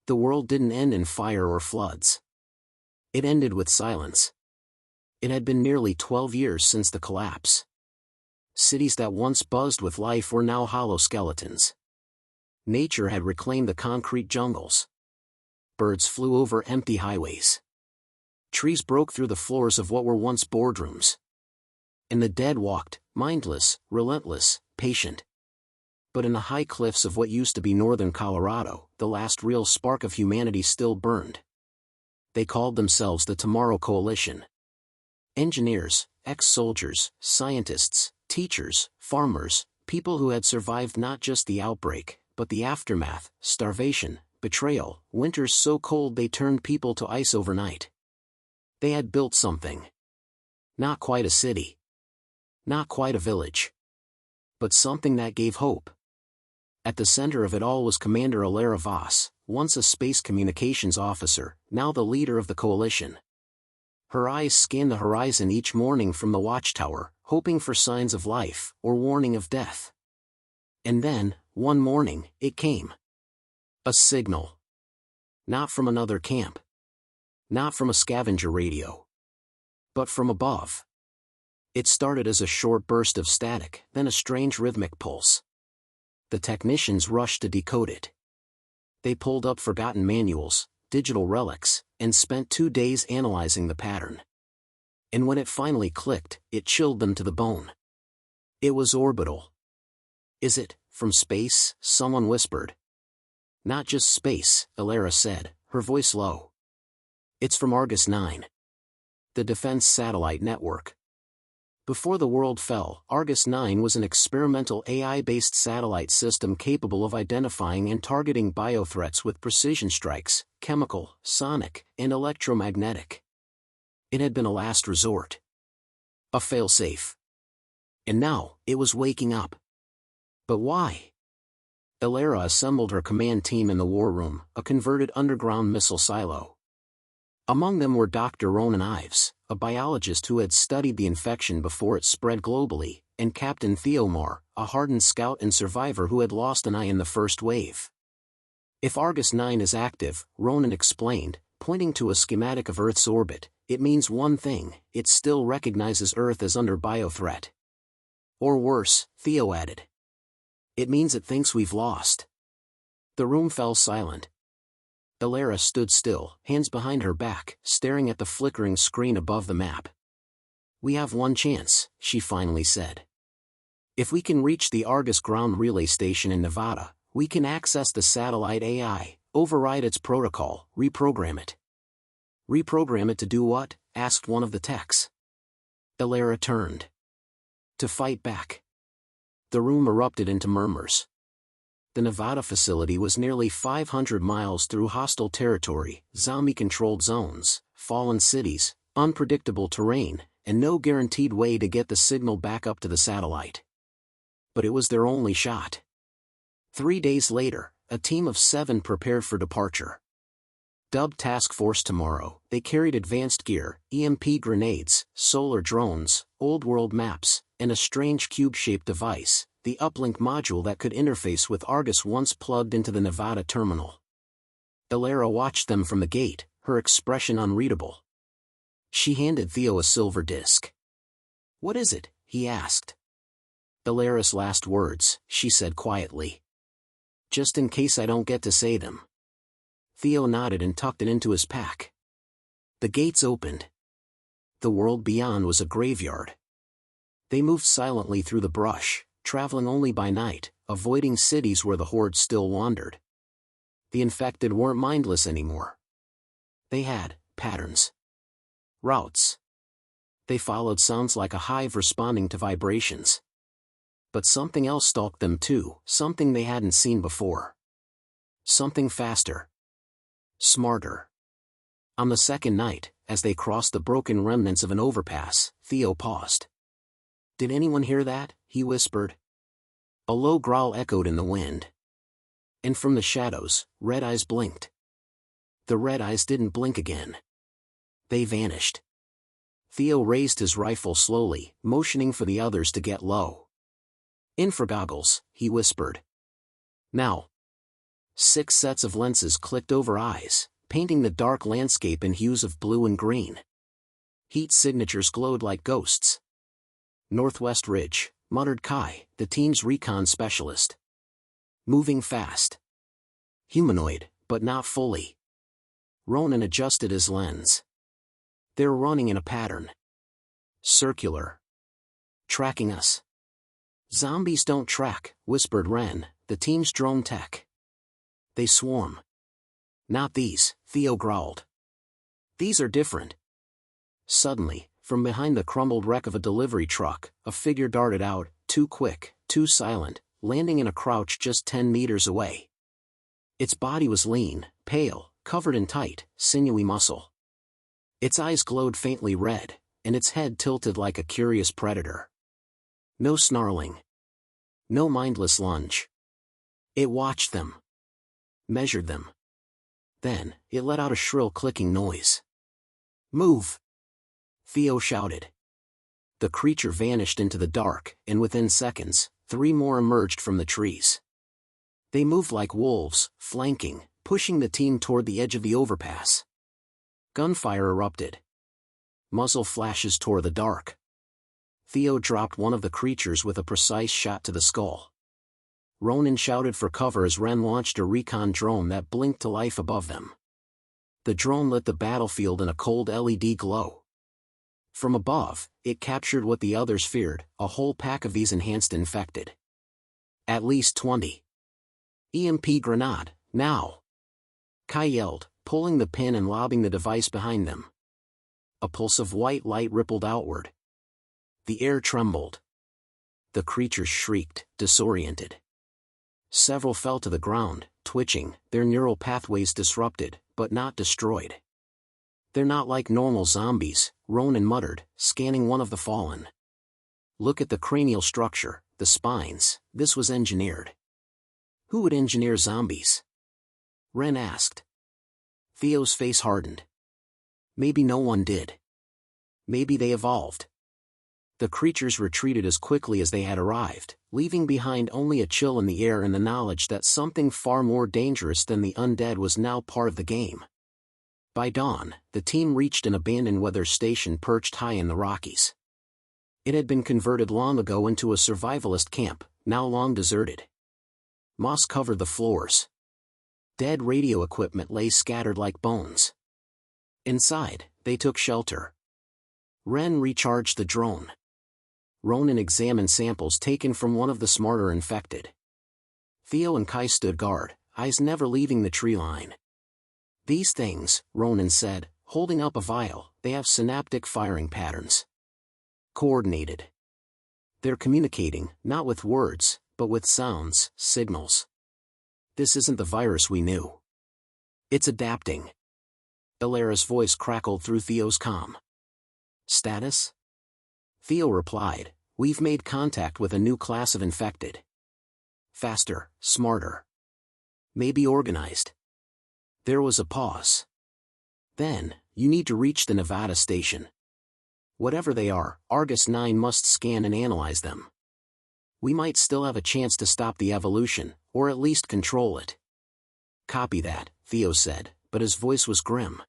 The world didn't end in fire or floods. It ended with silence. It had been nearly 12 years since the collapse. Cities that once buzzed with life were now hollow skeletons. Nature had reclaimed the concrete jungles. Birds flew over empty highways. Trees broke through the floors of what were once boardrooms. And the dead walked, mindless, relentless, patient. But in the high cliffs of what used to be northern Colorado, the last real spark of humanity still burned. They called themselves the Tomorrow Coalition. Engineers, ex-soldiers, scientists, teachers, farmers, people who had survived not just the outbreak, but the aftermath, starvation, betrayal, winters so cold they turned people to ice overnight. They had built something. Not quite a city. Not quite a village. But something that gave hope. At the center of it all was Commander Alara Voss, once a space communications officer, now the leader of the coalition. Her eyes scanned the horizon each morning from the watchtower, hoping for signs of life, or warning of death. And then, one morning, it came. A signal. Not from another camp. Not from a scavenger radio. But from above. It started as a short burst of static, then a strange rhythmic pulse. The technicians rushed to decode it. They pulled up forgotten manuals, digital relics, and spent 2 days analyzing the pattern. And when it finally clicked, it chilled them to the bone. It was orbital. Is it, from space? Someone whispered. Not just space, Alara said, her voice low. It's from Argus 9. The Defense Satellite Network. Before the world fell, Argus 9 was an experimental AI-based satellite system capable of identifying and targeting biothreats with precision strikes, chemical, sonic, and electromagnetic. It had been a last resort. A failsafe. And now, it was waking up. But why? Alara assembled her command team in the war room, a converted underground missile silo. Among them were Dr. Ronan Ives, a biologist who had studied the infection before it spread globally, and Captain Theo Moore, a hardened scout and survivor who had lost an eye in the first wave. If Argus 9 is active, Ronan explained, pointing to a schematic of Earth's orbit, it means one thing: it still recognizes Earth as under biothreat. Or worse, Theo added. It means it thinks we've lost. The room fell silent. Alara stood still, hands behind her back, staring at the flickering screen above the map. We have one chance, she finally said. If we can reach the Argus ground relay station in Nevada, we can access the satellite AI, override its protocol, reprogram it. Reprogram it to do what? Asked one of the techs. Alara turned. To fight back. The room erupted into murmurs. The Nevada facility was nearly 500 miles through hostile territory, zombie-controlled zones, fallen cities, unpredictable terrain, and no guaranteed way to get the signal back up to the satellite. But it was their only shot. 3 days later, a team of 7 prepared for departure. Dubbed Task Force Tomorrow, they carried advanced gear, EMP grenades, solar drones, old-world maps, and a strange cube-shaped device, the uplink module that could interface with Argus once plugged into the Nevada terminal. Alara watched them from the gate, her expression unreadable. She handed Theo a silver disc. What is it? He asked. Alara's last words, she said quietly. Just in case I don't get to say them. Theo nodded and tucked it into his pack. The gates opened. The world beyond was a graveyard. They moved silently through the brush, traveling only by night, avoiding cities where the Horde still wandered. The infected weren't mindless anymore. They had patterns. Routes. They followed sounds like a hive responding to vibrations. But something else stalked them too, something they hadn't seen before. Something faster. Smarter. On the second night, as they crossed the broken remnants of an overpass, Theo paused. Did anyone hear that? He whispered. A low growl echoed in the wind. And from the shadows, red eyes blinked. The red eyes didn't blink again. They vanished. Theo raised his rifle slowly, motioning for the others to get low. Infragoggles, he whispered. Now. 6 sets of lenses clicked over eyes, painting the dark landscape in hues of blue and green. Heat signatures glowed like ghosts. "Northwest Ridge," muttered Kai, the team's recon specialist. "Moving fast. Humanoid, but not fully." Ronan adjusted his lens. "They're running in a pattern. Circular. Tracking us." "Zombies don't track," whispered Ren, the team's drone tech. "They swarm." "Not these," Theo growled. "These are different." Suddenly, from behind the crumbled wreck of a delivery truck, a figure darted out, too quick, too silent, landing in a crouch just 10 meters away. Its body was lean, pale, covered in tight, sinewy muscle. Its eyes glowed faintly red, and its head tilted like a curious predator. No snarling. No mindless lunge. It watched them. Measured them. Then, it let out a shrill clicking noise. "Move!" Theo shouted. The creature vanished into the dark, and within seconds, 3 more emerged from the trees. They moved like wolves, flanking, pushing the team toward the edge of the overpass. Gunfire erupted. Muzzle flashes tore the dark. Theo dropped one of the creatures with a precise shot to the skull. Ronan shouted for cover as Ren launched a recon drone that blinked to life above them. The drone lit the battlefield in a cold LED glow. From above, it captured what the others feared, a whole pack of these enhanced infected. At least 20. "EMP grenade, now!" Kai yelled, pulling the pin and lobbing the device behind them. A pulse of white light rippled outward. The air trembled. The creatures shrieked, disoriented. Several fell to the ground, twitching, their neural pathways disrupted, but not destroyed. "They're not like normal zombies," Ronan muttered, scanning one of the fallen. "Look at the cranial structure, the spines, this was engineered." "Who would engineer zombies?" Ren asked. Theo's face hardened. "Maybe no one did. Maybe they evolved." The creatures retreated as quickly as they had arrived, leaving behind only a chill in the air and the knowledge that something far more dangerous than the undead was now part of the game. By dawn, the team reached an abandoned weather station perched high in the Rockies. It had been converted long ago into a survivalist camp, now long deserted. Moss covered the floors. Dead radio equipment lay scattered like bones. Inside, they took shelter. Ren recharged the drone. Ronan examined samples taken from one of the smarter infected. Theo and Kai stood guard, eyes never leaving the tree line. "These things," Ronan said, holding up a vial, "they have synaptic firing patterns. Coordinated. They're communicating, not with words, but with sounds, signals. This isn't the virus we knew. It's adapting." Ilara's voice crackled through Theo's comm. "Status?" Theo replied, "We've made contact with a new class of infected. Faster, smarter. Maybe organized." There was a pause. "Then, you need to reach the Nevada station. Whatever they are, Argus 9 must scan and analyze them. We might still have a chance to stop the evolution, or at least control it." "Copy that," Theo said, but his voice was grim.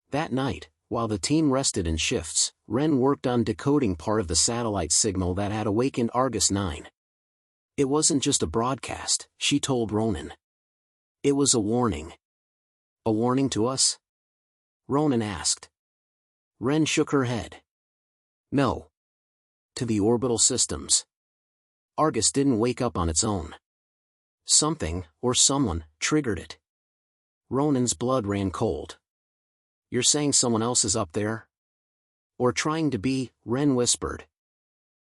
That night, while the team rested in shifts, Ren worked on decoding part of the satellite signal that had awakened Argus 9. It wasn't just a broadcast, she told Ronan. It was a warning. "A warning to us?" Ronan asked. Ren shook her head. "No. To the orbital systems. Argus didn't wake up on its own. Something, or someone, triggered it." Ronan's blood ran cold. "You're saying someone else is up there?" "Or trying to be," Ren whispered.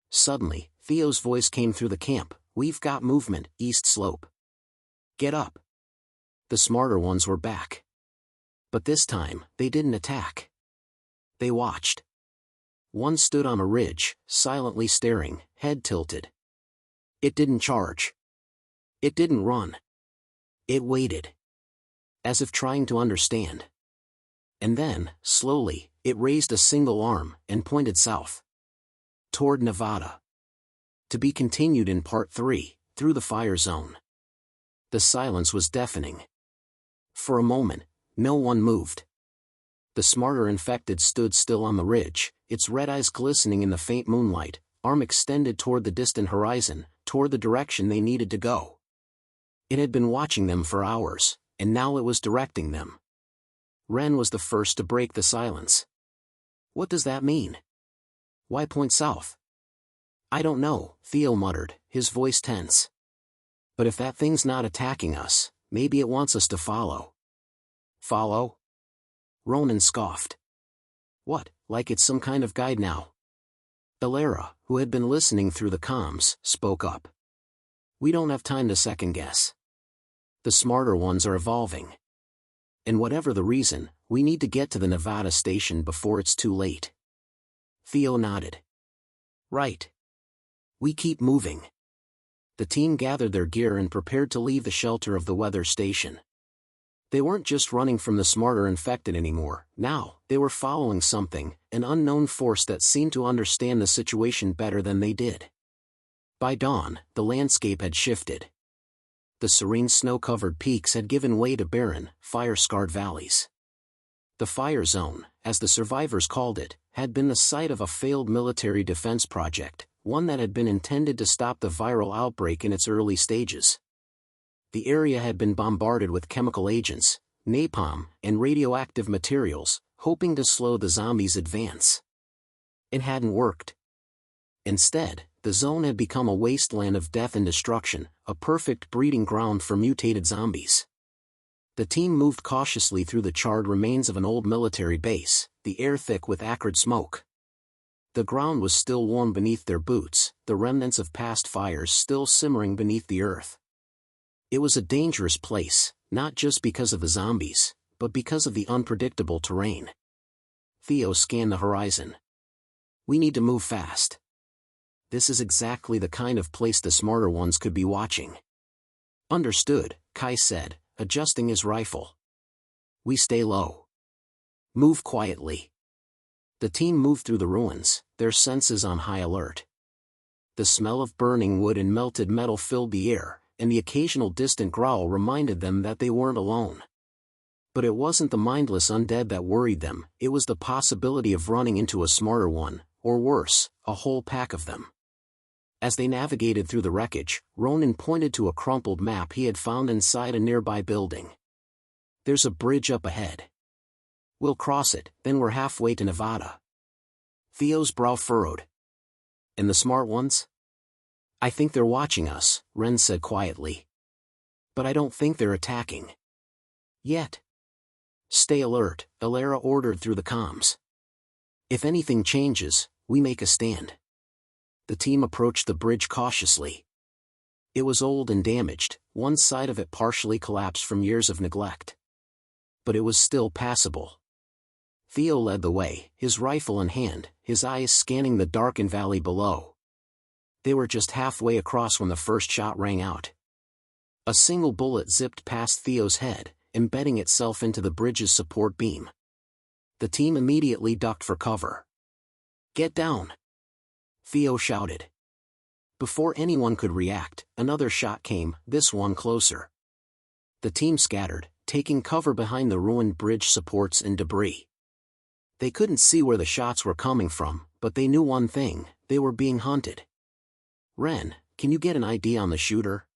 Suddenly, Theo's voice came through the camp. "We've got movement, east slope. Get up." The smarter ones were back. But this time, they didn't attack. They watched. One stood on a ridge, silently staring, head tilted. It didn't charge. It didn't run. It waited. As if trying to understand. And then, slowly, it raised a single arm and pointed south. Toward Nevada. To be continued in Part 3, through the fire zone. The silence was deafening. For a moment, no one moved. The smarter infected stood still on the ridge, its red eyes glistening in the faint moonlight, arm extended toward the distant horizon, toward the direction they needed to go. It had been watching them for hours, and now it was directing them. Ren was the first to break the silence. "What does that mean? Why point south?" "I don't know," Theo muttered, his voice tense. "But if that thing's not attacking us, maybe it wants us to follow." "Follow?" Ronan scoffed. "What, like it's some kind of guide now?" Ilera, who had been listening through the comms, spoke up. "We don't have time to second-guess. The smarter ones are evolving. And whatever the reason, we need to get to the Nevada station before it's too late." Theo nodded. "Right. We keep moving." The team gathered their gear and prepared to leave the shelter of the weather station. They weren't just running from the smarter infected anymore. Now, they were following something, an unknown force that seemed to understand the situation better than they did. By dawn, the landscape had shifted. The serene snow-covered peaks had given way to barren, fire-scarred valleys. The fire zone, as the survivors called it, had been the site of a failed military defense project, one that had been intended to stop the viral outbreak in its early stages. The area had been bombarded with chemical agents, napalm, and radioactive materials, hoping to slow the zombies' advance. It hadn't worked. Instead, the zone had become a wasteland of death and destruction, a perfect breeding ground for mutated zombies. The team moved cautiously through the charred remains of an old military base, the air thick with acrid smoke. The ground was still warm beneath their boots, the remnants of past fires still simmering beneath the earth. It was a dangerous place, not just because of the zombies, but because of the unpredictable terrain. Theo scanned the horizon. "We need to move fast. This is exactly the kind of place the smarter ones could be watching." "Understood," Kai said, adjusting his rifle. "We stay low. Move quietly." The team moved through the ruins, their senses on high alert. The smell of burning wood and melted metal filled the air, and the occasional distant growl reminded them that they weren't alone. But it wasn't the mindless undead that worried them, it was the possibility of running into a smarter one, or worse, a whole pack of them. As they navigated through the wreckage, Ronan pointed to a crumpled map he had found inside a nearby building. "There's a bridge up ahead. We'll cross it, then we're halfway to Nevada." Theo's brow furrowed. "And the smart ones?" "I think they're watching us," Ren said quietly. "But I don't think they're attacking. Yet." "Stay alert," Ilera ordered through the comms. "If anything changes, we make a stand." The team approached the bridge cautiously. It was old and damaged, one side of it partially collapsed from years of neglect. But it was still passable. Theo led the way, his rifle in hand, his eyes scanning the darkened valley below. They were just halfway across when the first shot rang out. A single bullet zipped past Theo's head, embedding itself into the bridge's support beam. The team immediately ducked for cover. "Get down!" Theo shouted. Before anyone could react, another shot came, this one closer. The team scattered, taking cover behind the ruined bridge supports and debris. They couldn't see where the shots were coming from, but they knew one thing: they were being hunted. "Ren, can you get an ID on the shooter?"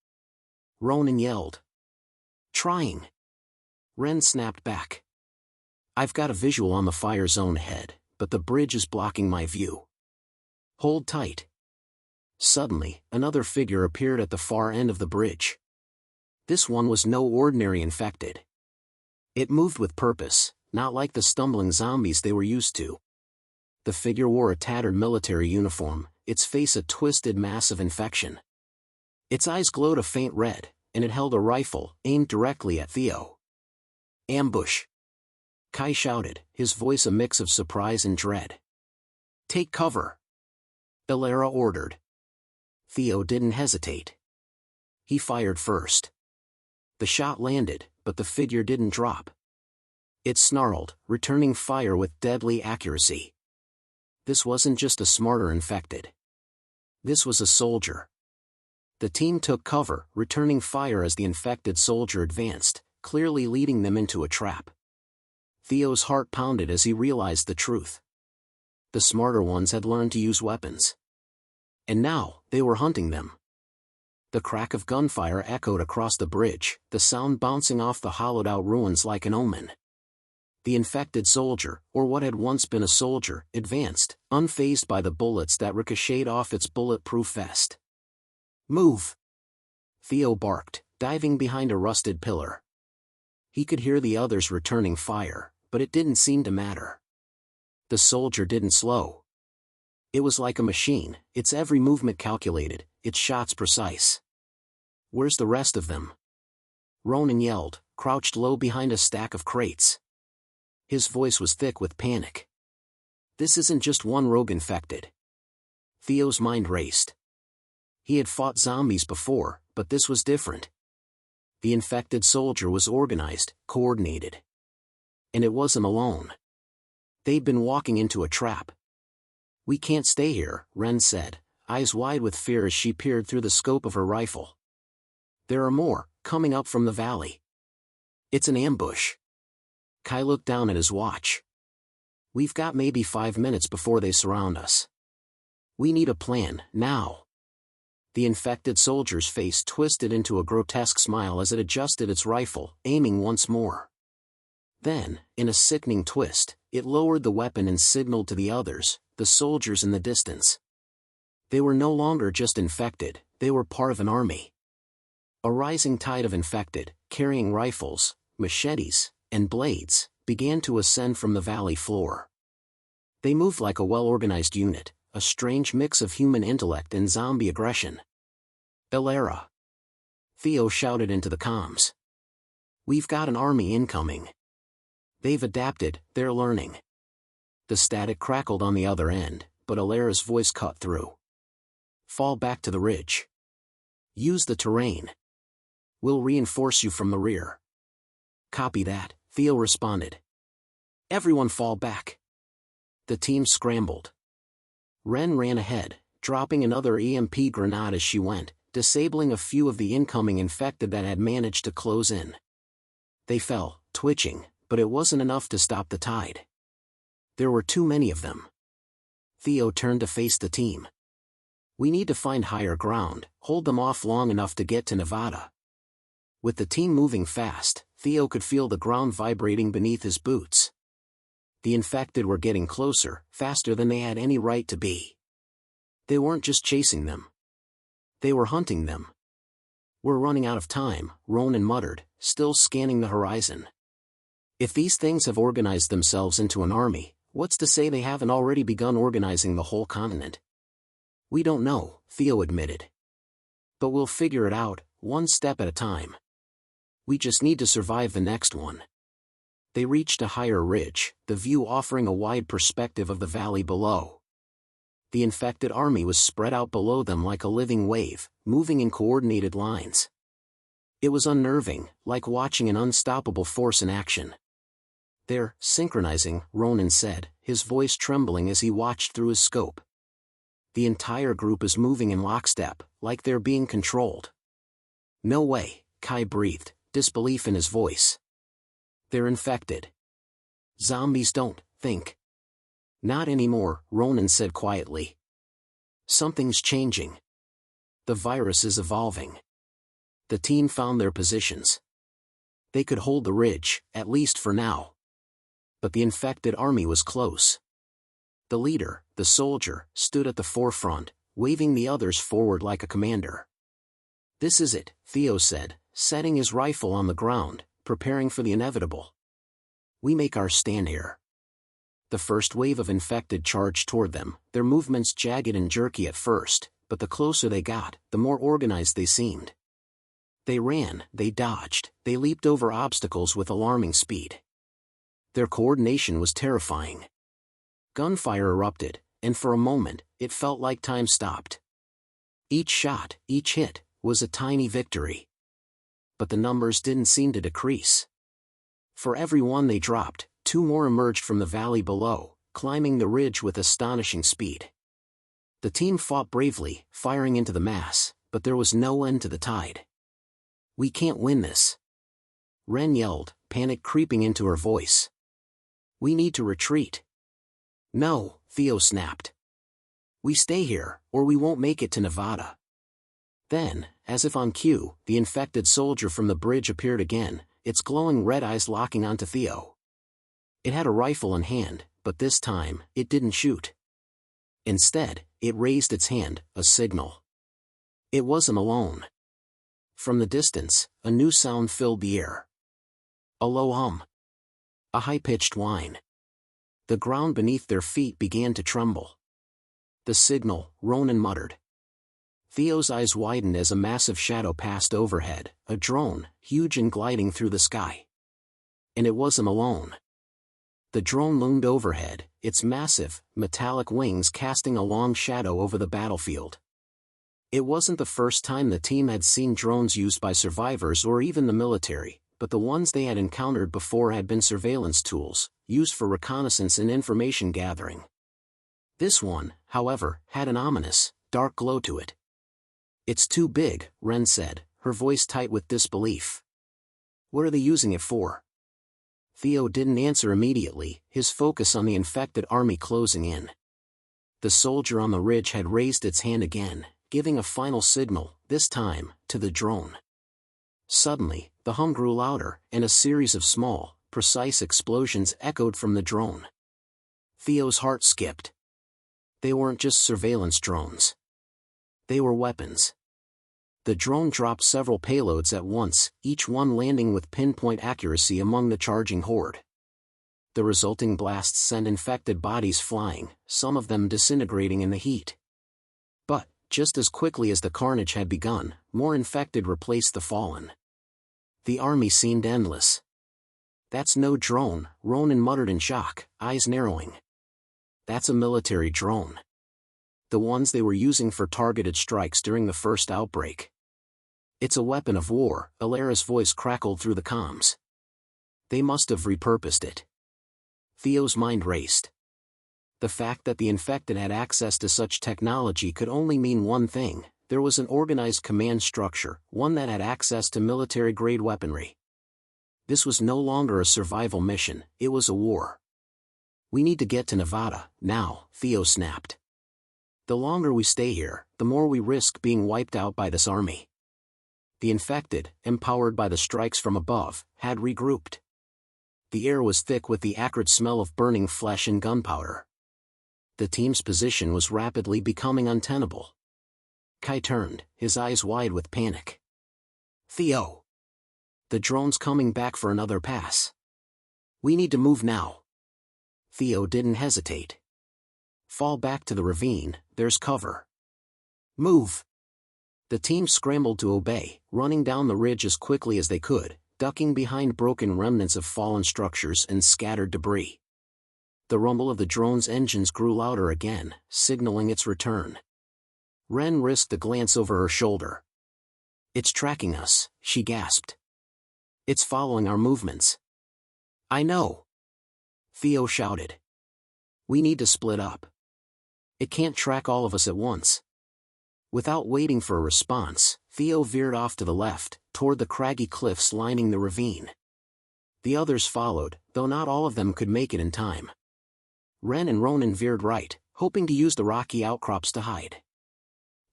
Ronan yelled. "Trying." Ren snapped back. "I've got a visual on the fire zone ahead, but the bridge is blocking my view. Hold tight." Suddenly, another figure appeared at the far end of the bridge. This one was no ordinary infected. It moved with purpose, not like the stumbling zombies they were used to. The figure wore a tattered military uniform, its face a twisted mass of infection. Its eyes glowed a faint red, and it held a rifle, aimed directly at Theo. "Ambush!" Kai shouted, his voice a mix of surprise and dread. "Take cover!" Ilera ordered. Theo didn't hesitate. He fired first. The shot landed, but the figure didn't drop. It snarled, returning fire with deadly accuracy. This wasn't just a smarter infected. This was a soldier. The team took cover, returning fire as the infected soldier advanced, clearly leading them into a trap. Theo's heart pounded as he realized the truth. The smarter ones had learned to use weapons. And now, they were hunting them. The crack of gunfire echoed across the bridge, the sound bouncing off the hollowed-out ruins like an omen. The infected soldier, or what had once been a soldier, advanced, unfazed by the bullets that ricocheted off its bulletproof vest. "Move!" Theo barked, diving behind a rusted pillar. He could hear the others returning fire, but it didn't seem to matter. The soldier didn't slow. It was like a machine, its every movement calculated, its shots precise. "Where's the rest of them?" Ronan yelled, crouched low behind a stack of crates. His voice was thick with panic. This isn't just one rogue infected. Theo's mind raced. He had fought zombies before, but this was different. The infected soldier was organized, coordinated. And it wasn't alone. They'd been walking into a trap. "We can't stay here," Ren said, eyes wide with fear as she peered through the scope of her rifle. "There are more, coming up from the valley. It's an ambush." Kai looked down at his watch. "We've got maybe 5 minutes before they surround us. We need a plan, now." The infected soldier's face twisted into a grotesque smile as it adjusted its rifle, aiming once more. Then, in a sickening twist, it lowered the weapon and signaled to the others, the soldiers in the distance. They were no longer just infected, they were part of an army. A rising tide of infected, carrying rifles, machetes, and blades, began to ascend from the valley floor. They moved like a well-organized unit, a strange mix of human intellect and zombie aggression. "Ilera!" Theo shouted into the comms. "We've got an army incoming. They've adapted, they're learning." The static crackled on the other end, but Ilera's voice cut through. "Fall back to the ridge. Use the terrain. We'll reinforce you from the rear." "Copy that," Theo responded. "Everyone fall back." The team scrambled. Ren ran ahead, dropping another EMP grenade as she went, disabling a few of the incoming infected that had managed to close in. They fell, twitching, but it wasn't enough to stop the tide. There were too many of them. Theo turned to face the team. "We need to find higher ground, hold them off long enough to get to Nevada." With the team moving fast, Theo could feel the ground vibrating beneath his boots. The infected were getting closer, faster than they had any right to be. They weren't just chasing them. They were hunting them. "We're running out of time," Ronan muttered, still scanning the horizon. "If these things have organized themselves into an army, what's to say they haven't already begun organizing the whole continent?" "We don't know," Theo admitted. "But we'll figure it out, one step at a time. We just need to survive the next one." They reached a higher ridge, the view offering a wide perspective of the valley below. The infected army was spread out below them like a living wave, moving in coordinated lines. It was unnerving, like watching an unstoppable force in action. "They're synchronizing," Ronan said, his voice trembling as he watched through his scope. "The entire group is moving in lockstep, like they're being controlled." "No way," Kai breathed, disbelief in his voice. "They're infected. Zombies don't think." "Not anymore," Ronan said quietly. "Something's changing. The virus is evolving." The team found their positions. They could hold the ridge, at least for now. But the infected army was close. The leader, the soldier, stood at the forefront, waving the others forward like a commander. "This is it," Theo said, setting his rifle on the ground, preparing for the inevitable. "We make our stand here." The first wave of infected charged toward them, their movements jagged and jerky at first, but the closer they got, the more organized they seemed. They ran, they dodged, they leaped over obstacles with alarming speed. Their coordination was terrifying. Gunfire erupted, and for a moment, it felt like time stopped. Each shot, each hit, was a tiny victory. But the numbers didn't seem to decrease. For every one they dropped, 2 more emerged from the valley below, climbing the ridge with astonishing speed. The team fought bravely, firing into the mass, but there was no end to the tide. "We can't win this," Ren yelled, panic creeping into her voice. "We need to retreat." "No," Theo snapped. "We stay here, or we won't make it to Nevada." Then, as if on cue, the infected soldier from the bridge appeared again, its glowing red eyes locking onto Theo. It had a rifle in hand, but this time, it didn't shoot. Instead, it raised its hand, a signal. It wasn't alone. From the distance, a new sound filled the air. A low hum. A high-pitched whine. The ground beneath their feet began to tremble. "The signal," Ronan muttered. Theo's eyes widened as a massive shadow passed overhead, a drone, huge and gliding through the sky. And it wasn't alone. The drone loomed overhead, its massive, metallic wings casting a long shadow over the battlefield. It wasn't the first time the team had seen drones used by survivors or even the military, but the ones they had encountered before had been surveillance tools, used for reconnaissance and information gathering. This one, however, had an ominous, dark glow to it. "It's too big," Ren said, her voice tight with disbelief. "What are they using it for?" Theo didn't answer immediately, his focus on the infected army closing in. The soldier on the ridge had raised its hand again, giving a final signal, this time, to the drone. Suddenly, the hum grew louder, and a series of small, precise explosions echoed from the drone. Theo's heart skipped. They weren't just surveillance drones. They were weapons. The drone dropped several payloads at once, each one landing with pinpoint accuracy among the charging horde. The resulting blasts sent infected bodies flying, some of them disintegrating in the heat. But, just as quickly as the carnage had begun, more infected replaced the fallen. The army seemed endless. "That's no drone," Ronan muttered in shock, eyes narrowing. "That's a military drone. The ones they were using for targeted strikes during the first outbreak. It's a weapon of war," Alara's voice crackled through the comms. "They must have repurposed it." Theo's mind raced. The fact that the infected had access to such technology could only mean one thing: there was an organized command structure, one that had access to military-grade weaponry. This was no longer a survival mission, it was a war. "We need to get to Nevada, now," Theo snapped. "The longer we stay here, the more we risk being wiped out by this army." The infected, empowered by the strikes from above, had regrouped. The air was thick with the acrid smell of burning flesh and gunpowder. The team's position was rapidly becoming untenable. Kai turned, his eyes wide with panic. "Theo! The drone's coming back for another pass. We need to move now." Theo didn't hesitate. "Fall back to the ravine, there's cover." "Move!" The team scrambled to obey, running down the ridge as quickly as they could, ducking behind broken remnants of fallen structures and scattered debris. The rumble of the drone's engines grew louder again, signaling its return. Ren risked a glance over her shoulder. "It's tracking us," she gasped. "It's following our movements." "I know," Theo shouted. "We need to split up. It can't track all of us at once." Without waiting for a response, Theo veered off to the left, toward the craggy cliffs lining the ravine. The others followed, though not all of them could make it in time. Ren and Ronan veered right, hoping to use the rocky outcrops to hide.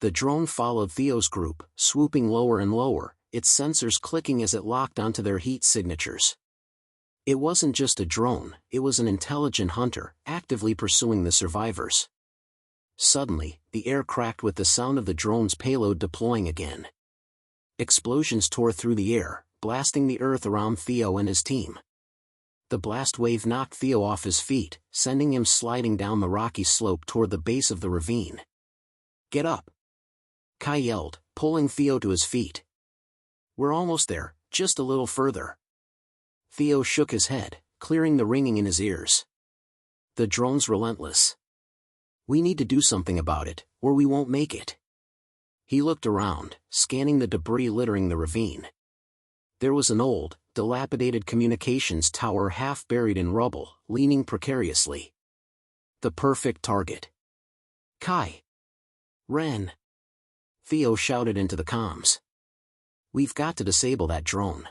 The drone followed Theo's group, swooping lower and lower, its sensors clicking as it locked onto their heat signatures. It wasn't just a drone, it was an intelligent hunter, actively pursuing the survivors. Suddenly, the air cracked with the sound of the drone's payload deploying again. Explosions tore through the air, blasting the earth around Theo and his team. The blast wave knocked Theo off his feet, sending him sliding down the rocky slope toward the base of the ravine. "Get up!" Kai yelled, pulling Theo to his feet. "We're almost there, just a little further." Theo shook his head, clearing the ringing in his ears. "The drone's relentless. We need to do something about it, or we won't make it." He looked around, scanning the debris littering the ravine. There was an old, dilapidated communications tower half buried in rubble, leaning precariously. The perfect target. "Kai! Ren!" Theo shouted into the comms. "We've got to disable that drone.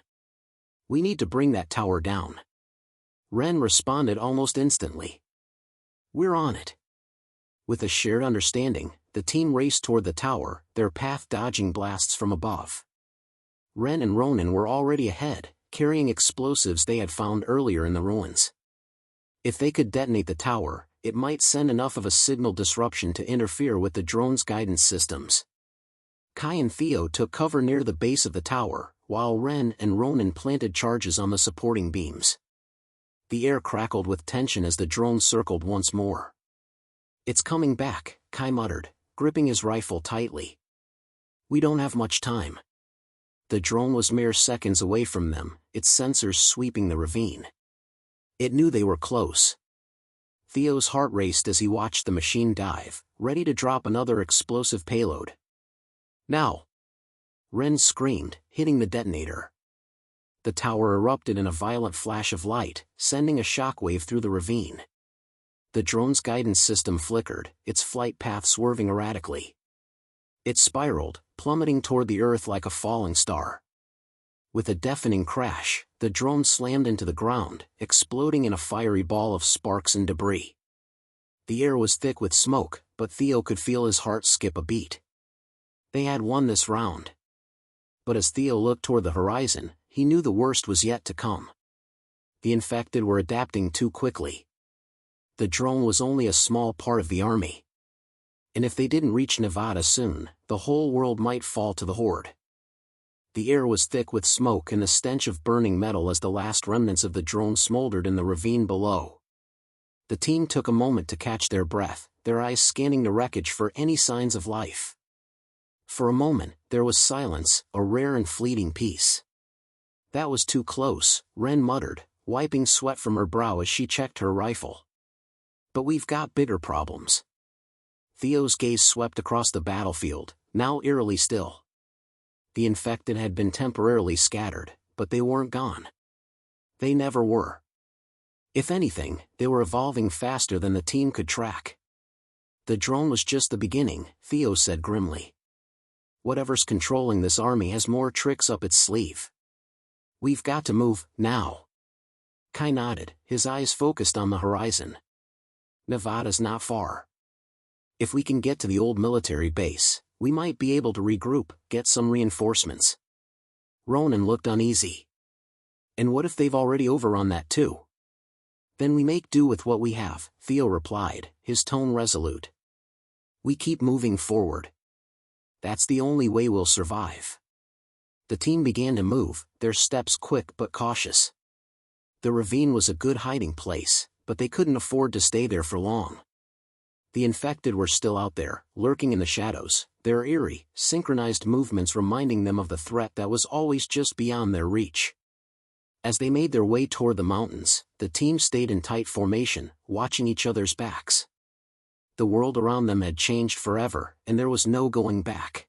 We need to bring that tower down." Ren responded almost instantly. "We're on it." With a shared understanding, the team raced toward the tower, their path dodging blasts from above. Ren and Ronan were already ahead, carrying explosives they had found earlier in the ruins. If they could detonate the tower, it might send enough of a signal disruption to interfere with the drone's guidance systems. Kai and Theo took cover near the base of the tower, while Ren and Ronan planted charges on the supporting beams. The air crackled with tension as the drone circled once more. "It's coming back," Kai muttered, gripping his rifle tightly. "We don't have much time." The drone was mere seconds away from them, its sensors sweeping the ravine. It knew they were close. Theo's heart raced as he watched the machine dive, ready to drop another explosive payload. "Now!" Ren screamed, hitting the detonator. The tower erupted in a violent flash of light, sending a shockwave through the ravine. The drone's guidance system flickered, its flight path swerving erratically. It spiraled, plummeting toward the earth like a falling star. With a deafening crash, the drone slammed into the ground, exploding in a fiery ball of sparks and debris. The air was thick with smoke, but Theo could feel his heart skip a beat. They had won this round. But as Theo looked toward the horizon, he knew the worst was yet to come. The infected were adapting too quickly. The drone was only a small part of the army. And if they didn't reach Nevada soon, the whole world might fall to the Horde. The air was thick with smoke and the stench of burning metal as the last remnants of the drone smoldered in the ravine below. The team took a moment to catch their breath, their eyes scanning the wreckage for any signs of life. For a moment, there was silence, a rare and fleeting peace. "That was too close," Ren muttered, wiping sweat from her brow as she checked her rifle. "But we've got bigger problems." Theo's gaze swept across the battlefield, now eerily still. The infected had been temporarily scattered, but they weren't gone. They never were. If anything, they were evolving faster than the team could track. "The drone was just the beginning," Theo said grimly. "Whatever's controlling this army has more tricks up its sleeve. We've got to move, now." Kai nodded, his eyes focused on the horizon. "Nevada's not far. If we can get to the old military base, we might be able to regroup, get some reinforcements." Ronan looked uneasy. "And what if they've already overrun that too?" "Then we make do with what we have," Theo replied, his tone resolute. "We keep moving forward. That's the only way we'll survive." The team began to move, their steps quick but cautious. The ravine was a good hiding place, but they couldn't afford to stay there for long. The infected were still out there, lurking in the shadows, their eerie, synchronized movements reminding them of the threat that was always just beyond their reach. As they made their way toward the mountains, the team stayed in tight formation, watching each other's backs. The world around them had changed forever, and there was no going back.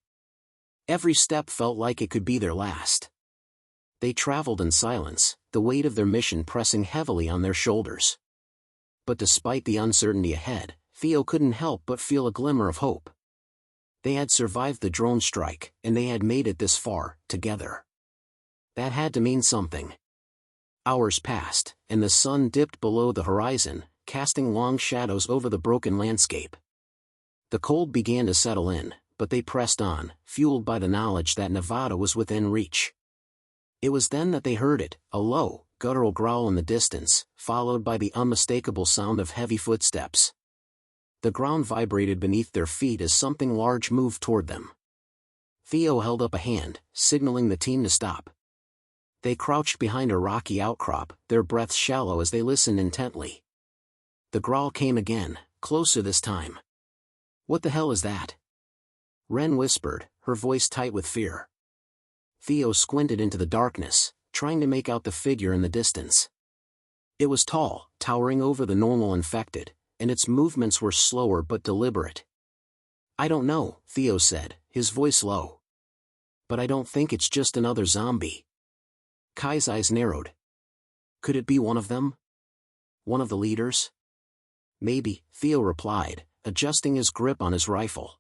Every step felt like it could be their last. They traveled in silence, the weight of their mission pressing heavily on their shoulders. But despite the uncertainty ahead, Theo couldn't help but feel a glimmer of hope. They had survived the drone strike, and they had made it this far, together. That had to mean something. Hours passed, and the sun dipped below the horizon, casting long shadows over the broken landscape. The cold began to settle in, but they pressed on, fueled by the knowledge that Nevada was within reach. It was then that they heard it, a low, guttural growl in the distance, followed by the unmistakable sound of heavy footsteps. The ground vibrated beneath their feet as something large moved toward them. Theo held up a hand, signaling the team to stop. They crouched behind a rocky outcrop, their breaths shallow as they listened intently. The growl came again, closer this time. "What the hell is that?" Ren whispered, her voice tight with fear. Theo squinted into the darkness, trying to make out the figure in the distance. It was tall, towering over the normal infected, and its movements were slower but deliberate. "I don't know," Theo said, his voice low. "But I don't think it's just another zombie." Kai's eyes narrowed. Could it be one of them? One of the leaders? "Maybe," Theo replied, adjusting his grip on his rifle.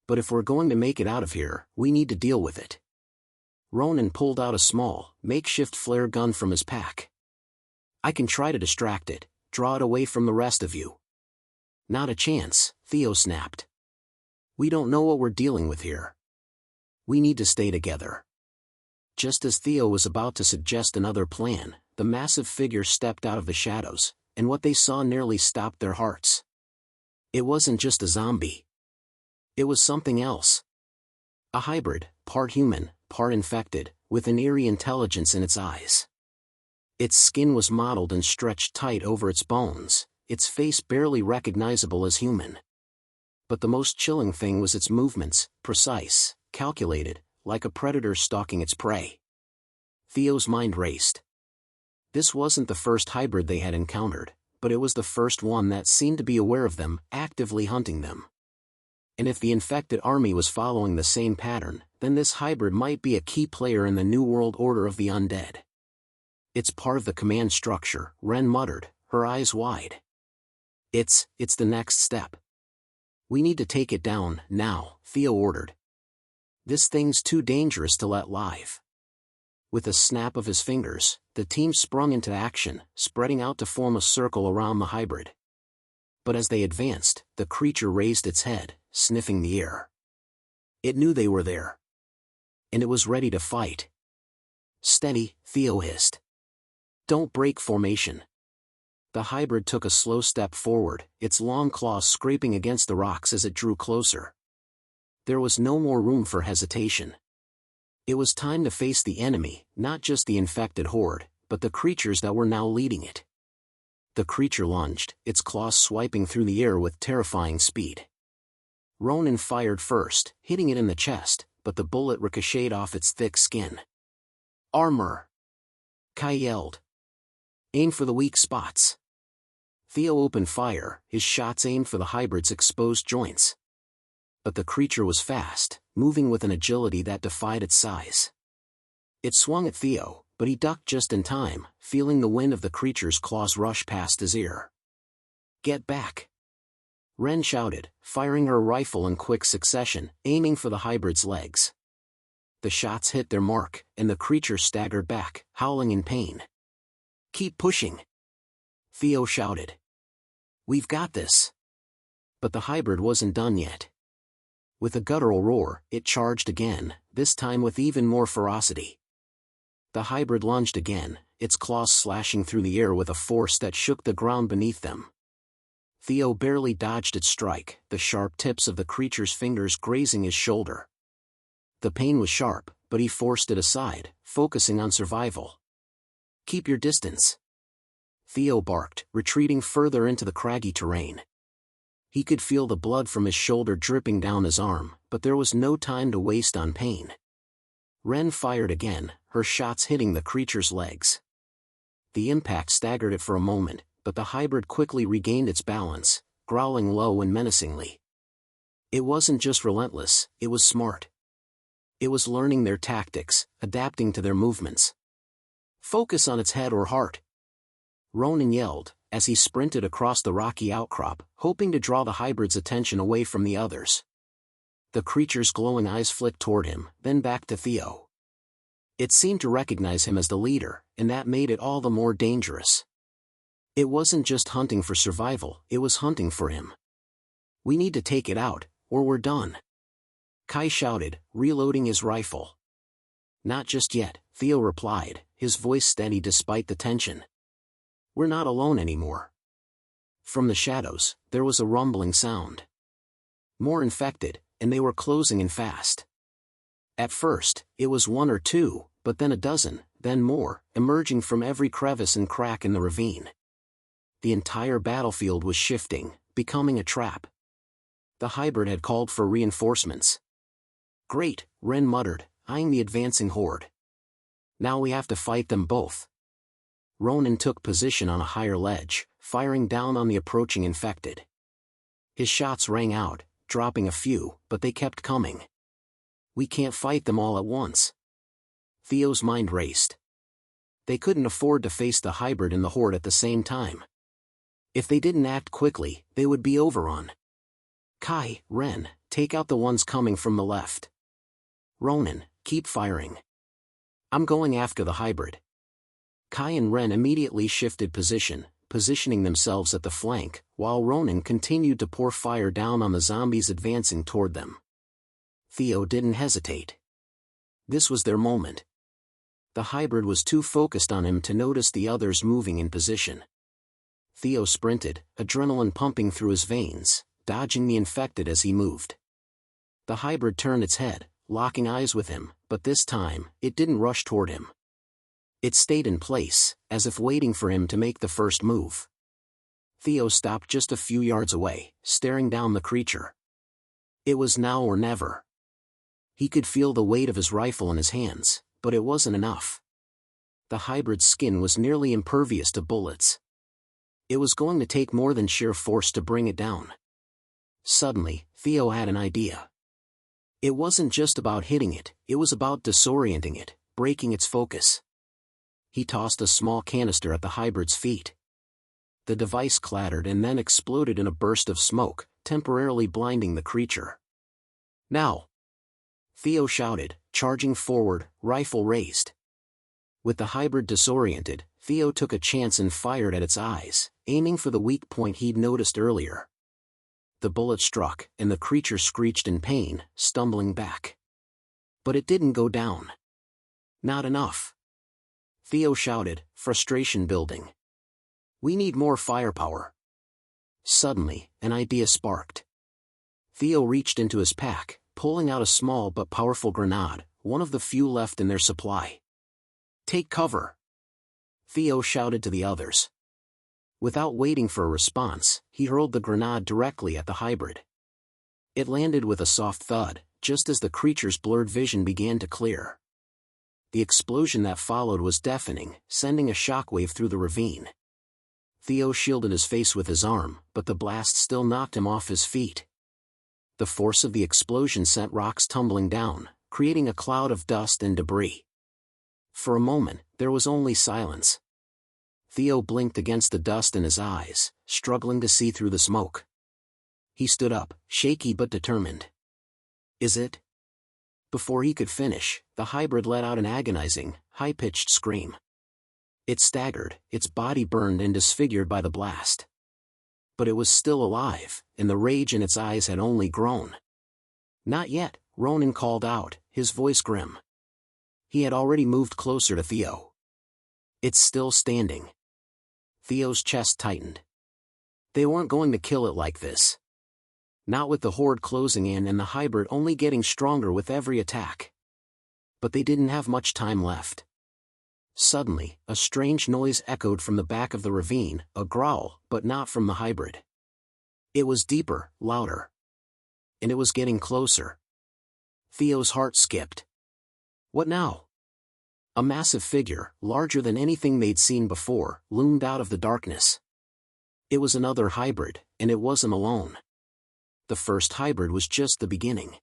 But if we're going to make it out of here, we need to deal with it. Ronan pulled out a small, makeshift flare gun from his pack. I can try to distract it, draw it away from the rest of you. Not a chance, Theo snapped. We don't know what we're dealing with here. We need to stay together. Just as Theo was about to suggest another plan, the massive figure stepped out of the shadows, and what they saw nearly stopped their hearts. It wasn't just a zombie. It was something else. A hybrid, part human, part infected, with an eerie intelligence in its eyes. Its skin was mottled and stretched tight over its bones, its face barely recognizable as human. But the most chilling thing was its movements, precise, calculated, like a predator stalking its prey. Theo's mind raced. This wasn't the first hybrid they had encountered, but it was the first one that seemed to be aware of them, actively hunting them. And if the infected army was following the same pattern, then this hybrid might be a key player in the New World Order of the Undead. It's part of the command structure, Ren muttered, her eyes wide. It's the next step. We need to take it down, now, Theo ordered. This thing's too dangerous to let live. With a snap of his fingers, the team sprung into action, spreading out to form a circle around the hybrid. But as they advanced, the creature raised its head, sniffing the air. It knew they were there. And it was ready to fight. Steady, Theo hissed. Don't break formation. The hybrid took a slow step forward, its long claws scraping against the rocks as it drew closer. There was no more room for hesitation. It was time to face the enemy, not just the infected horde, but the creatures that were now leading it. The creature lunged, its claws swiping through the air with terrifying speed. Ronan fired first, hitting it in the chest, but the bullet ricocheted off its thick skin. Armor! Kai yelled. Aim for the weak spots. Theo opened fire, his shots aimed for the hybrid's exposed joints. But the creature was fast, moving with an agility that defied its size. It swung at Theo, but he ducked just in time, feeling the wind of the creature's claws rush past his ear. Get back! Ren shouted, firing her rifle in quick succession, aiming for the hybrid's legs. The shots hit their mark, and the creature staggered back, howling in pain. Keep pushing! Theo shouted. We've got this! But the hybrid wasn't done yet. With a guttural roar, it charged again, this time with even more ferocity. The hybrid lunged again, its claws slashing through the air with a force that shook the ground beneath them. Theo barely dodged its strike, the sharp tips of the creature's fingers grazing his shoulder. The pain was sharp, but he forced it aside, focusing on survival. Keep your distance! Theo barked, retreating further into the craggy terrain. He could feel the blood from his shoulder dripping down his arm, but there was no time to waste on pain. Ren fired again, her shots hitting the creature's legs. The impact staggered it for a moment, but the hybrid quickly regained its balance, growling low and menacingly. It wasn't just relentless, it was smart. It was learning their tactics, adapting to their movements. Focus on its head or heart! Ronan yelled, as he sprinted across the rocky outcrop, hoping to draw the hybrid's attention away from the others. The creature's glowing eyes flicked toward him, then back to Theo. It seemed to recognize him as the leader, and that made it all the more dangerous. It wasn't just hunting for survival, it was hunting for him. We need to take it out, or we're done. Kai shouted, reloading his rifle. Not just yet, Theo replied, his voice steady despite the tension. We're not alone anymore. From the shadows, there was a rumbling sound. More infected, and they were closing in fast. At first, it was one or two, but then a dozen, then more, emerging from every crevice and crack in the ravine. The entire battlefield was shifting, becoming a trap. The hybrid had called for reinforcements. Great, Ren muttered, eyeing the advancing horde. Now we have to fight them both. Ronan took position on a higher ledge, firing down on the approaching infected. His shots rang out, dropping a few, but they kept coming. We can't fight them all at once. Theo's mind raced. They couldn't afford to face the hybrid and the horde at the same time. If they didn't act quickly, they would be overrun. Kai, Ren, take out the ones coming from the left. Ronan, keep firing. I'm going after the hybrid. Kai and Ren immediately shifted positioning themselves at the flank, while Ronan continued to pour fire down on the zombies advancing toward them. Theo didn't hesitate. This was their moment. The hybrid was too focused on him to notice the others moving in position. Theo sprinted, adrenaline pumping through his veins, dodging the infected as he moved. The hybrid turned its head, locking eyes with him, but this time, it didn't rush toward him. It stayed in place, as if waiting for him to make the first move. Theo stopped just a few yards away, staring down the creature. It was now or never. He could feel the weight of his rifle in his hands, but it wasn't enough. The hybrid's skin was nearly impervious to bullets. It was going to take more than sheer force to bring it down. Suddenly, Theo had an idea. It wasn't just about hitting it, it was about disorienting it, breaking its focus. He tossed a small canister at the hybrid's feet. The device clattered and then exploded in a burst of smoke, temporarily blinding the creature. Now! Theo shouted, charging forward, rifle raised. With the hybrid disoriented, Theo took a chance and fired at its eyes, aiming for the weak point he'd noticed earlier. The bullet struck, and the creature screeched in pain, stumbling back. But it didn't go down. Not enough. Theo shouted, frustration building. We need more firepower. Suddenly, an idea sparked. Theo reached into his pack, pulling out a small but powerful grenade, one of the few left in their supply. Take cover! Theo shouted to the others. Without waiting for a response, he hurled the grenade directly at the hybrid. It landed with a soft thud, just as the creature's blurred vision began to clear. The explosion that followed was deafening, sending a shockwave through the ravine. Theo shielded his face with his arm, but the blast still knocked him off his feet. The force of the explosion sent rocks tumbling down, creating a cloud of dust and debris. For a moment, there was only silence. Theo blinked against the dust in his eyes, struggling to see through the smoke. He stood up, shaky but determined. Is it? Before he could finish, the hybrid let out an agonizing, high-pitched scream. It staggered, its body burned and disfigured by the blast. But it was still alive, and the rage in its eyes had only grown. Not yet, Ronan called out, his voice grim. He had already moved closer to Theo. It's still standing. Theo's chest tightened. They weren't going to kill it like this. Not with the horde closing in and the hybrid only getting stronger with every attack. But they didn't have much time left. Suddenly, a strange noise echoed from the back of the ravine, a growl, but not from the hybrid. It was deeper, louder. And it was getting closer. Theo's heart skipped. What now? A massive figure, larger than anything they'd seen before, loomed out of the darkness. It was another hybrid, and it wasn't alone. The first hybrid was just the beginning.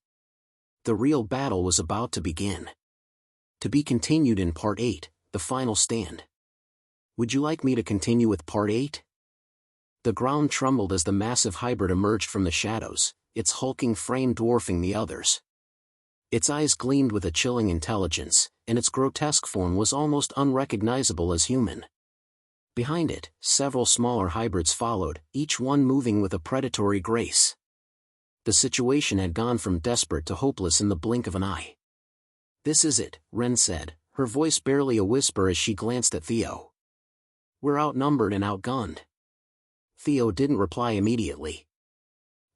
The real battle was about to begin. To be continued in Part 8, the final stand. Would you like me to continue with Part 8? The ground trembled as the massive hybrid emerged from the shadows, its hulking frame dwarfing the others. Its eyes gleamed with a chilling intelligence, and its grotesque form was almost unrecognizable as human. Behind it, several smaller hybrids followed, each one moving with a predatory grace. The situation had gone from desperate to hopeless in the blink of an eye. This is it, Ren said, her voice barely a whisper as she glanced at Theo. We're outnumbered and outgunned. Theo didn't reply immediately.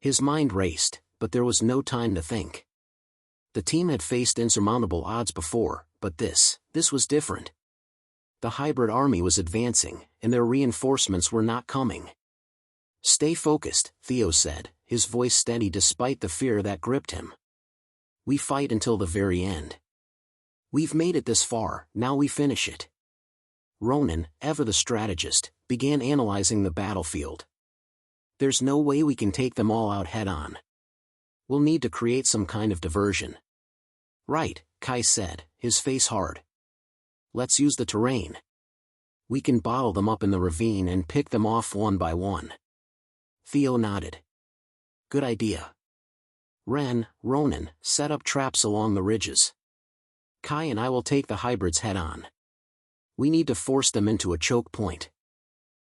His mind raced, but there was no time to think. The team had faced insurmountable odds before, but this was different. The hybrid army was advancing, and their reinforcements were not coming. Stay focused, Theo said, his voice steady despite the fear that gripped him. We fight until the very end. We've made it this far, now we finish it. Ronan, ever the strategist, began analyzing the battlefield. There's no way we can take them all out head-on. We'll need to create some kind of diversion. Right, Kai said, his face hard. Let's use the terrain. We can bottle them up in the ravine and pick them off one by one. Theo nodded. Good idea. Ren, Ronan, set up traps along the ridges. Kai and I will take the hybrids head-on. We need to force them into a choke point.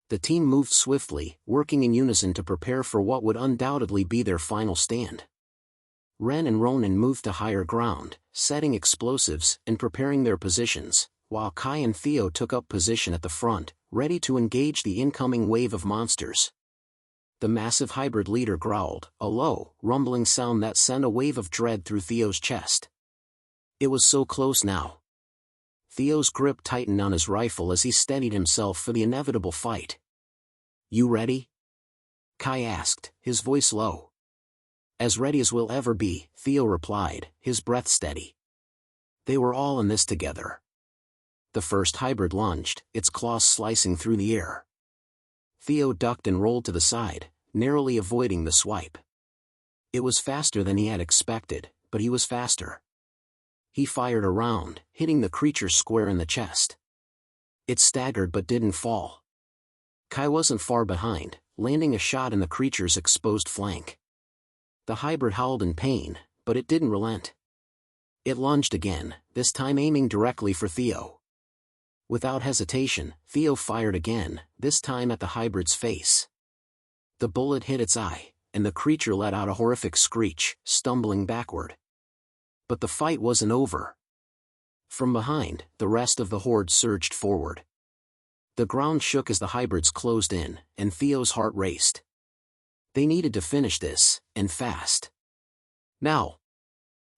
The team moved swiftly, working in unison to prepare for what would undoubtedly be their final stand. Ren and Ronan moved to higher ground, setting explosives and preparing their positions, while Kai and Theo took up position at the front, ready to engage the incoming wave of monsters. The massive hybrid leader growled, a low, rumbling sound that sent a wave of dread through Theo's chest. It was so close now. Theo's grip tightened on his rifle as he steadied himself for the inevitable fight. "You ready?" Kai asked, his voice low. "As ready as we'll ever be," Theo replied, his breath steady. They were all in this together. The first hybrid lunged, its claws slicing through the air. Theo ducked and rolled to the side, narrowly avoiding the swipe. It was faster than he had expected, but he was faster. He fired a round, hitting the creature square in the chest. It staggered but didn't fall. Kai wasn't far behind, landing a shot in the creature's exposed flank. The hybrid howled in pain, but it didn't relent. It lunged again, this time aiming directly for Theo. Without hesitation, Theo fired again, this time at the hybrid's face. The bullet hit its eye, and the creature let out a horrific screech, stumbling backward. But the fight wasn't over. From behind, the rest of the horde surged forward. The ground shook as the hybrids closed in, and Theo's heart raced. They needed to finish this, and fast. "Now!"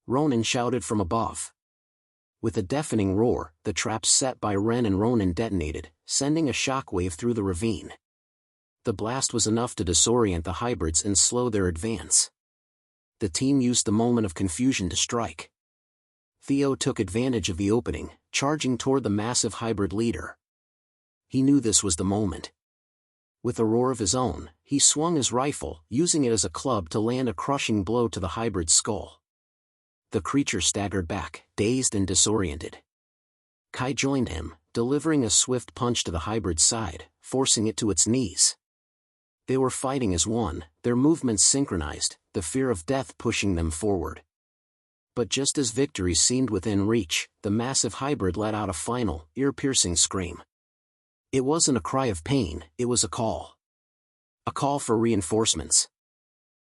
Ronan shouted from above. With a deafening roar, the traps set by Ren and Ronan detonated, sending a shockwave through the ravine. The blast was enough to disorient the hybrids and slow their advance. The team used the moment of confusion to strike. Theo took advantage of the opening, charging toward the massive hybrid leader. He knew this was the moment. With a roar of his own, he swung his rifle, using it as a club to land a crushing blow to the hybrid's skull. The creature staggered back, dazed and disoriented. Kai joined him, delivering a swift punch to the hybrid's side, forcing it to its knees. They were fighting as one, their movements synchronized, the fear of death pushing them forward. But just as victory seemed within reach, the massive hybrid let out a final, ear-piercing scream. It wasn't a cry of pain, it was a call. A call for reinforcements.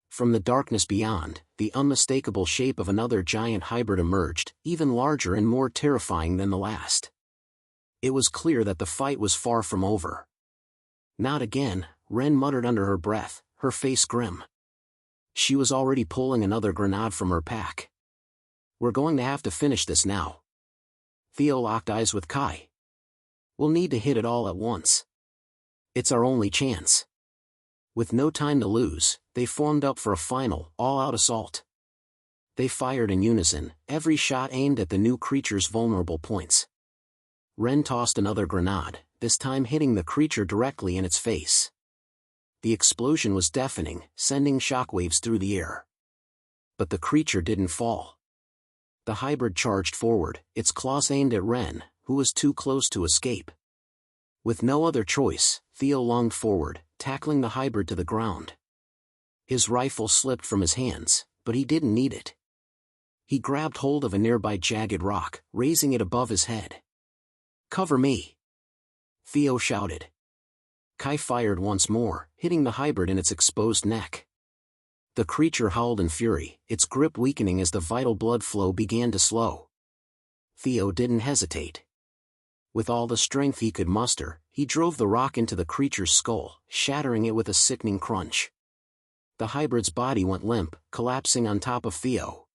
From the darkness beyond, the unmistakable shape of another giant hybrid emerged, even larger and more terrifying than the last. It was clear that the fight was far from over. "Not again," Ren muttered under her breath, her face grim. She was already pulling another grenade from her pack. "We're going to have to finish this now." Theo locked eyes with Kai. "We'll need to hit it all at once. It's our only chance." With no time to lose, they formed up for a final, all-out assault. They fired in unison, every shot aimed at the new creature's vulnerable points. Ren tossed another grenade, this time hitting the creature directly in its face. The explosion was deafening, sending shockwaves through the air. But the creature didn't fall. The hybrid charged forward, its claws aimed at Ren, who was too close to escape. With no other choice, Theo lunged forward, tackling the hybrid to the ground. His rifle slipped from his hands, but he didn't need it. He grabbed hold of a nearby jagged rock, raising it above his head. "Cover me!" Theo shouted. Kai fired once more, hitting the hybrid in its exposed neck. The creature howled in fury, its grip weakening as the vital blood flow began to slow. Theo didn't hesitate. With all the strength he could muster, he drove the rock into the creature's skull, shattering it with a sickening crunch. The hybrid's body went limp, collapsing on top of Theo.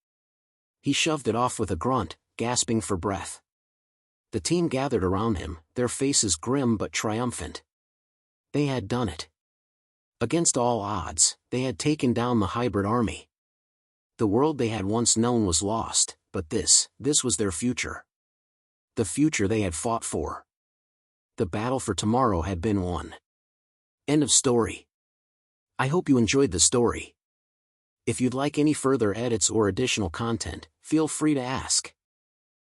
He shoved it off with a grunt, gasping for breath. The team gathered around him, their faces grim but triumphant. They had done it. Against all odds, they had taken down the hybrid army. The world they had once known was lost, but this was their future. The future they had fought for. The battle for tomorrow had been won. End of story. I hope you enjoyed the story. If you'd like any further edits or additional content, feel free to ask.